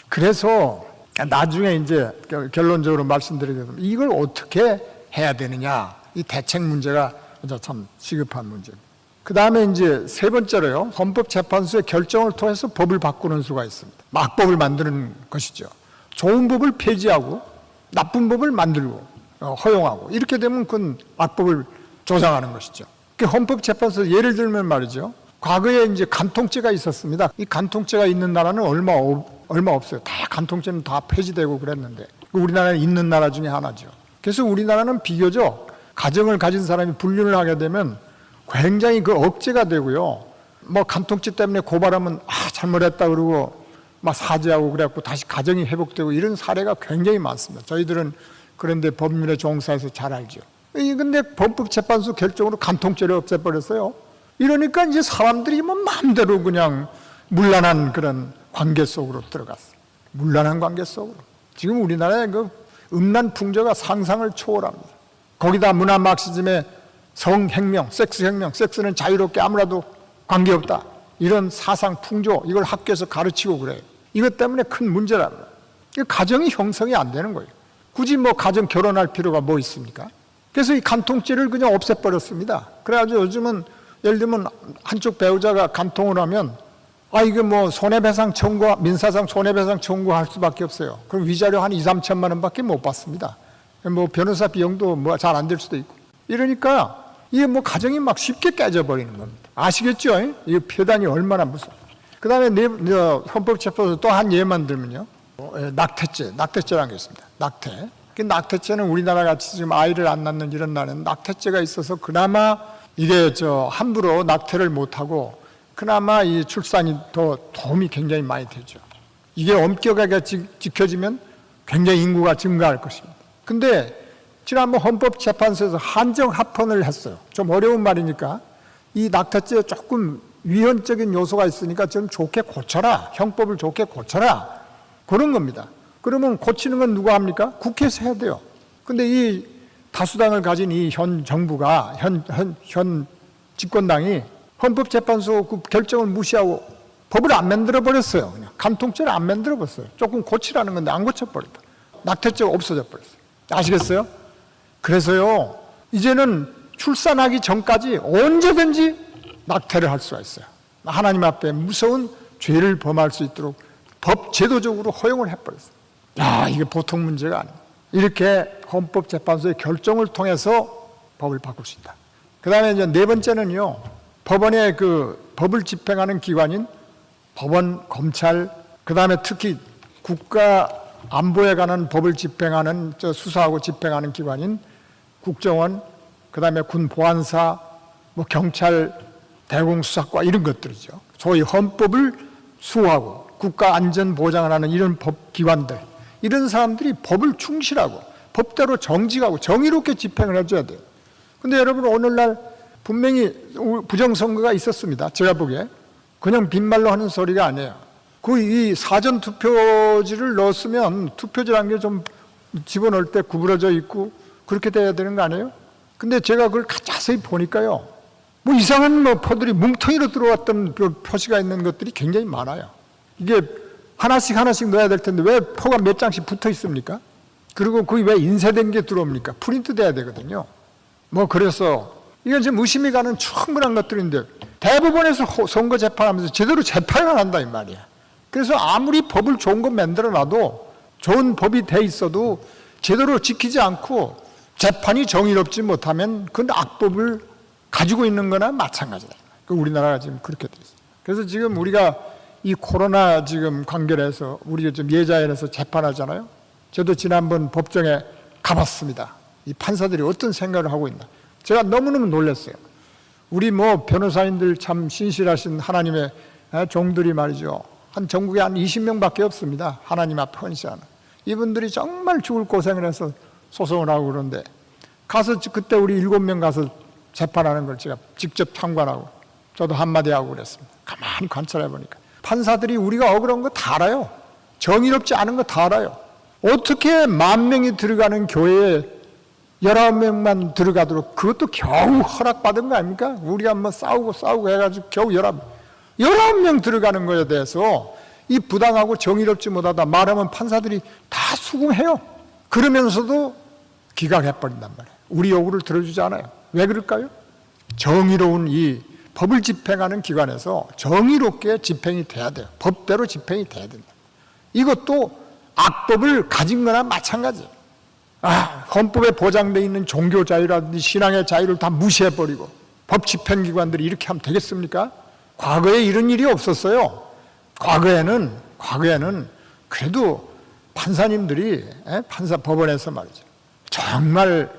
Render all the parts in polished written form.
그래서 나중에 이제 결론적으로 말씀드리자면 이걸 어떻게 해야 되느냐, 이 대책 문제가 참 시급한 문제입니다. 그 다음에 이제 세 번째로요, 헌법재판소의 결정을 통해서 법을 바꾸는 수가 있습니다. 막법을 만드는 것이죠. 좋은 법을 폐지하고 나쁜 법을 만들고 허용하고, 이렇게 되면 그건 막법을 조장하는 것이죠. 그 헌법재판소 예를 들면 말이죠, 과거에 이제 간통죄가 있었습니다. 이 간통죄가 있는 나라는 얼마 없어요. 다 간통죄는 다 폐지되고 그랬는데, 우리나라는 있는 나라 중에 하나죠. 그래서 우리나라는 비교적 가정을 가진 사람이 불륜을 하게 되면 굉장히 그 억제가 되고요. 뭐 간통죄 때문에 고발하면 잘못했다 그러고 막 사죄하고 그래갖고 다시 가정이 회복되고 이런 사례가 굉장히 많습니다. 저희들은 그런데 법률에 종사해서 잘 알죠. 근데 헌법재판소 결정으로 간통죄를 없애버렸어요. 이러니까 이제 사람들이 뭐 마음대로 그냥 문란한 그런 관계 속으로 들어갔어요. 문란한 관계 속으로. 지금 우리나라의 그 음란 풍조가 상상을 초월합니다. 거기다 문화 마르크시즘의 성혁명, 섹스혁명, 섹스는 자유롭게 아무라도 관계없다, 이런 사상 풍조, 이걸 학교에서 가르치고 그래요. 이것 때문에 큰 문제랍니다. 가정이 형성이 안 되는 거예요. 굳이 뭐 가정 결혼할 필요가 뭐 있습니까? 그래서 이 간통죄를 그냥 없애버렸습니다. 그래가지고 요즘은 예를 들면 한쪽 배우자가 간통을 하면 이게 뭐 손해배상 청구, 민사상 손해배상 청구할 수밖에 없어요. 그럼 위자료 한 2, 3천만 원밖에 못 받습니다. 뭐 변호사 비용도 뭐 잘 안 될 수도 있고. 이러니까 이게 뭐 가정이 막 쉽게 깨져버리는 겁니다. 아시겠죠? 이 폐단이 얼마나 무서워. 그 다음에 헌법재판소 또 한 예만 들면요, 낙태죄라는 게 있습니다. 낙태. 그 낙태죄는 우리나라 같이 지금 아이를 안 낳는 이런 나라는 낙태죄가 있어서 그나마 이게 함부로 낙태를 못하고 그나마 이 출산이 더 도움이 굉장히 많이 되죠. 이게 엄격하게 지켜지면 굉장히 인구가 증가할 것입니다. 근데 지난번 헌법재판소에서 한정 합헌을 했어요. 좀 어려운 말이니까 이 낙태죄에 조금 위헌적인 요소가 있으니까 좀 좋게 고쳐라, 형법을 좋게 고쳐라, 그런 겁니다. 그러면 고치는 건 누가 합니까? 국회에서 해야 돼요. 근데 이 다수당을 가진 이 현 정부가, 현 집권당이 헌법재판소 그 결정을 무시하고 법을 안 만들어 버렸어요. 그냥 간통죄를 안 만들어 버렸어요. 조금 고치라는 건데 안 고쳐버렸다. 낙태죄가 없어져 버렸어요. 아시겠어요? 그래서요, 이제는 출산하기 전까지 언제든지 낙태를 할 수가 있어요. 하나님 앞에 무서운 죄를 범할 수 있도록 법 제도적으로 허용을 해버렸어요. 이게 보통 문제가 아니에요. 이렇게 헌법재판소의 결정을 통해서 법을 바꿀 수 있다. 그 다음에 이제 네 번째는요, 법원의 그 법을 집행하는 기관인 법원, 검찰, 그 다음에 특히 국가 안보에 관한 법을 집행하는, 수사하고 집행하는 기관인 국정원, 그 다음에 군 보안사, 뭐 경찰, 대공수사과, 이런 것들이죠. 소위 헌법을 수호하고 국가 안전 보장을 하는 이런 법기관들, 이런 사람들이 법을 충실하고 법대로 정직하고 정의롭게 집행을 해줘야 돼요. 근데 여러분, 오늘날 분명히 부정선거가 있었습니다. 제가 보기에 그냥 빈말로 하는 소리가 아니에요. 이 사전투표지를 넣었으면 투표지라는 게 좀 집어넣을 때 구부러져 있고 그렇게 돼야 되는 거 아니에요? 근데 제가 그걸 자세히 보니까요, 뭐 이상한 표들이 뭉텅이로 들어왔던 표시가 있는 것들이 굉장히 많아요. 이게 하나씩 넣어야 될 텐데 왜 표가 몇 장씩 붙어 있습니까? 그리고 그게 왜 인쇄된 게 들어옵니까? 프린트 돼야 되거든요. 그래서 이건 지금 의심이 가는 충분한 것들인데 대법원에서 선거 재판하면서 제대로 재판을 안 한다 이 말이야. 그래서 아무리 법을 좋은 거 만들어 놔도, 좋은 법이 돼 있어도 제대로 지키지 않고 재판이 정의롭지 못하면 그건 악법을 가지고 있는 거나 마찬가지다. 우리나라가 지금 그렇게 돼 있어요. 그래서 지금 우리가 이 코로나 지금 관계해서 우리가 좀 예자연에서 재판하잖아요. 저도 지난번 법정에 가봤습니다. 이 판사들이 어떤 생각을 하고 있나. 제가 너무너무 놀랐어요. 우리 변호사님들 참 신실하신 하나님의 종들이 말이죠. 전국에 한 20명밖에 없습니다. 하나님 앞에 헌신하는. 이분들이 정말 죽을 고생을 해서 소송을 하고 그러는데, 가서 그때 우리 7명 가서 재판하는 걸 제가 직접 참관하고 저도 한마디 하고 그랬습니다. 가만히 관찰해 보니까 판사들이 우리가 억울한 거 다 알아요. 정의롭지 않은 거 다 알아요. 어떻게 10,000명이 들어가는 교회에 19명만 들어가도록, 그것도 겨우 허락받은 거 아닙니까? 우리가 싸우고 해가지고 겨우 19명 들어가는 거에 대해서 이 부당하고 정의롭지 못하다 말하면 판사들이 다 수긍해요. 그러면서도 기각해버린단 말이에요. 우리 요구를 들어주지 않아요. 왜 그럴까요? 정의로운 이 법을 집행하는 기관에서 정의롭게 집행이 돼야 돼요. 법대로 집행이 돼야 된다. 이것도 악법을 가진 거나 마찬가지예요. 헌법에 보장되어 있는 종교 자유라든지 신앙의 자유를 다 무시해버리고 법 집행기관들이 이렇게 하면 되겠습니까? 과거에 이런 일이 없었어요. 과거에는 그래도 판사님들이 판사법원에서 말이죠. 정말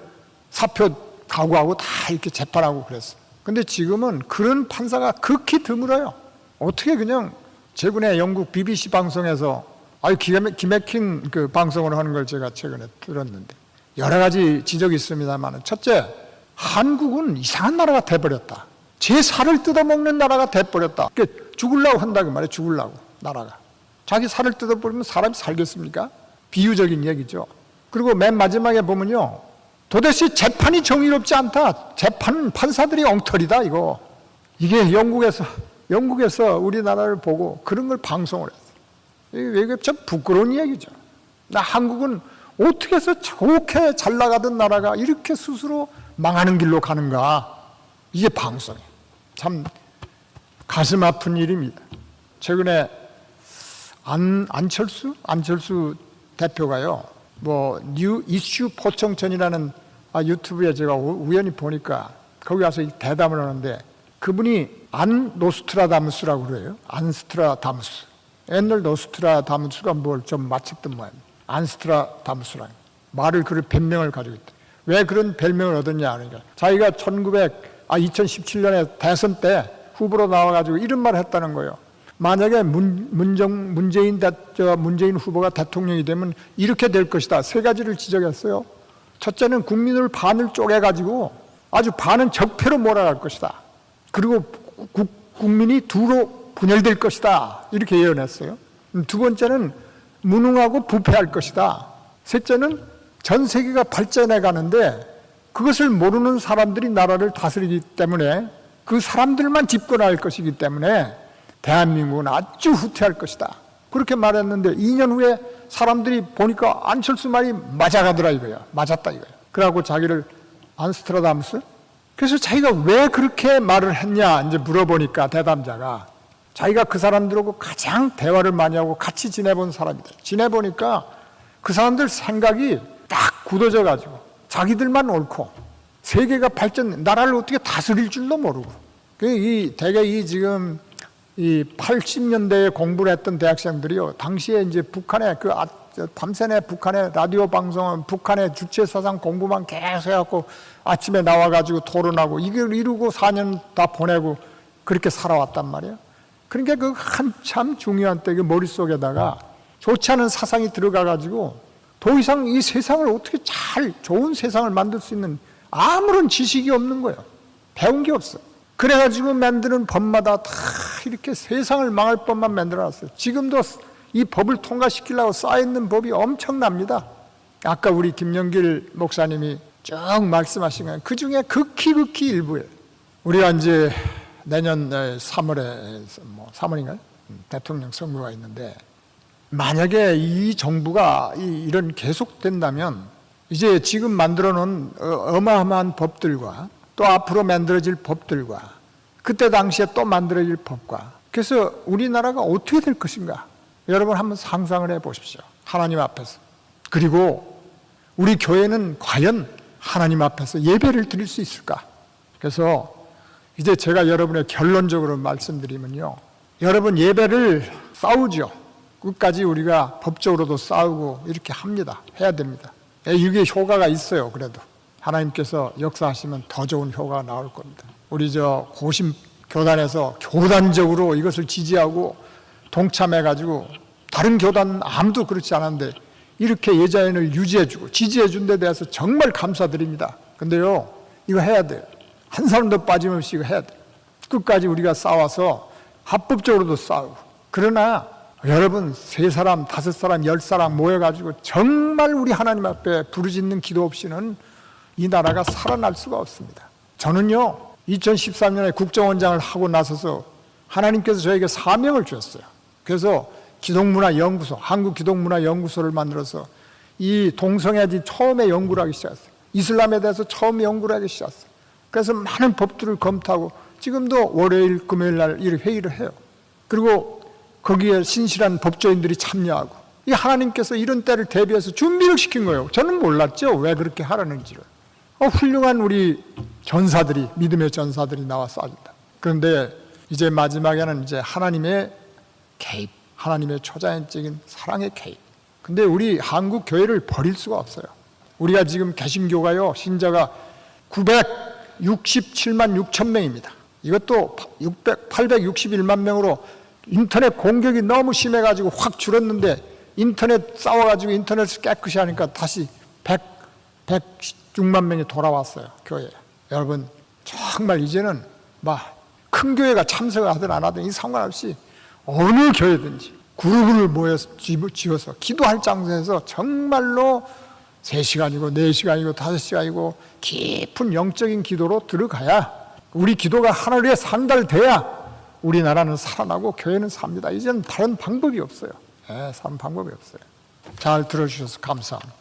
사표 각오하고 다 이렇게 재판하고 그랬어요. 근데 지금은 그런 판사가 극히 드물어요. 어떻게 그냥 최근에 영국 BBC 방송에서 기가 막힌 그 방송을 하는 걸 제가 최근에 들었는데 여러 가지 지적이 있습니다만, 첫째, 한국은 이상한 나라가 돼버렸다. 제 살을 뜯어먹는 나라가 돼버렸다. 그러니까 죽으려고 한다고 말이에요. 죽으려고 나라가. 자기 살을 뜯어버리면 사람이 살겠습니까? 비유적인 얘기죠. 그리고 맨 마지막에 보면요, 도대체 재판이 정의롭지 않다. 재판은 판사들이 엉터리다 이거. 이게 영국에서 우리나라를 보고 그런 걸 방송을 했어요. 이게 참 부끄러운 이야기죠. 나 한국은 어떻게 해서 좋게 잘 나가던 나라가 이렇게 스스로 망하는 길로 가는가. 이게 방송이에요. 참 가슴 아픈 일입니다. 최근에 안철수 대표가요, 뉴 이슈 포청천이라는 유튜브에 제가 우연히 보니까 거기 가서 대담을 하는데, 그분이 안노스트라다무스라고 그래요. 안스트라다무스. 옛날 노스트라다무스가 뭘 좀 맞췄던 모양입니다. 안스트라다무스라는 말을, 그런 별명을 가지고 있다. 왜 그런 별명을 얻었냐 하니까, 자기가 2017년에 대선 때 후보로 나와가지고 이런 말을 했다는 거예요. 만약에 문재인 후보가 대통령이 되면 이렇게 될 것이다. 세 가지를 지적했어요. 첫째는 국민을 반을 쪼개가지고 아주 반은 적폐로 몰아갈 것이다. 그리고 국민이 두로 분열될 것이다. 이렇게 예언했어요. 두 번째는 무능하고 부패할 것이다. 셋째는 전 세계가 발전해 가는데 그것을 모르는 사람들이 나라를 다스리기 때문에 그 사람들만 집권할 것이기 때문에 대한민국은 아주 후퇴할 것이다. 그렇게 말했는데 2년 후에 사람들이 보니까 안철수 말이 맞아가더라 이거야. 맞았다 이거야. 그러고 자기를 안스트라다무스? 그래서 자기가 왜 그렇게 말을 했냐 이제 물어보니까 대담자가, 자기가 그 사람들하고 가장 대화를 많이 하고 같이 지내본 사람이다. 지내보니까 그 사람들 생각이 딱 굳어져 가지고 자기들만 옳고 세계가 나라를 어떻게 다스릴 줄도 모르고, 대개 지금 80년대에 공부를 했던 대학생들이요, 당시에 이제 북한의 밤새내 북한의 라디오 방송은 북한의 주체 사상 공부만 계속 해갖고 아침에 나와가지고 토론하고 이걸 이루고 4년 다 보내고 그렇게 살아왔단 말이에요. 그러니까 그 한참 중요한 때 그 머릿속에다가 좋지 않은 사상이 들어가가지고 더 이상 이 세상을 어떻게 좋은 세상을 만들 수 있는 아무런 지식이 없는 거예요. 배운 게 없어. 그래가지고 만드는 법마다 다 이렇게 세상을 망할 법만 만들어놨어요. 지금도 이 법을 통과시키려고 쌓여있는 법이 엄청납니다. 아까 우리 김영길 목사님이 쭉 말씀하신 거, 그 중에 극히 일부예요. 우리가 이제 내년 3월에 3월인가요? 대통령 선거가 있는데, 만약에 이 정부가 이런 계속된다면 이제 지금 만들어 놓은 어마어마한 법들과 또 앞으로 만들어질 법들과 그때 당시에 또 만들어질 법과, 그래서 우리나라가 어떻게 될 것인가 여러분 한번 상상을 해 보십시오. 하나님 앞에서. 그리고 우리 교회는 과연 하나님 앞에서 예배를 드릴 수 있을까? 그래서 이제 제가 여러분의 결론적으로 말씀드리면요, 여러분 예배를 싸우죠. 끝까지 우리가 법적으로도 싸우고 이렇게 합니다. 해야 됩니다. 이게 효과가 있어요. 그래도 하나님께서 역사하시면 더 좋은 효과가 나올 겁니다. 우리 고심 교단에서 교단적으로 이것을 지지하고 동참해가지고, 다른 교단 아무도 그렇지 않은데 이렇게 예자연을 유지해주고 지지해준 데 대해서 정말 감사드립니다. 근데요, 이거 해야 돼요. 한 사람도 빠짐없이 이거 해야 돼요. 끝까지 우리가 싸워서 합법적으로도 싸우고. 그러나 여러분 3사람, 5사람, 10사람 모여가지고 정말 우리 하나님 앞에 부르짖는 기도 없이는 이 나라가 살아날 수가 없습니다. 저는요, 2013년에 국정원장을 하고 나서서 하나님께서 저에게 사명을 주셨어요. 그래서 기독문화연구소, 한국기독문화연구소를 만들어서 이 동성애지 처음에 연구를 하기 시작했어요. 이슬람에 대해서 처음 연구를 하기 시작했어요. 그래서 많은 법들을 검토하고 지금도 월요일, 금요일 날 이 회의를 해요. 그리고 거기에 신실한 법조인들이 참여하고, 이 하나님께서 이런 때를 대비해서 준비를 시킨 거예요. 저는 몰랐죠, 왜 그렇게 하라는지를. 훌륭한 우리 전사들이, 믿음의 전사들이 나와서 합니다. 그런데 이제 마지막에는 이제 하나님의 개입, 하나님의 초자연적인 사랑의 개입. 근데 우리 한국 교회를 버릴 수가 없어요. 우리가 지금 개신교가요, 신자가 967만 6천 명입니다. 이것도 861만 명으로 인터넷 공격이 너무 심해가지고 확 줄었는데, 인터넷 싸워가지고 인터넷을 깨끗이 하니까 다시 106만 명이 돌아왔어요, 교회에. 여러분, 정말 이제는 큰 교회가 참석을 하든 안 하든 이 상관없이 어느 교회든지 그룹을 모여서 지어서 기도할 장소에서 정말로 3시간이고 4시간이고 5시간이고 깊은 영적인 기도로 들어가야, 우리 기도가 하늘에 산달돼야 우리나라는 살아나고 교회는 삽니다. 이제는 다른 방법이 없어요. 다른 방법이 없어요. 잘 들어주셔서 감사합니다.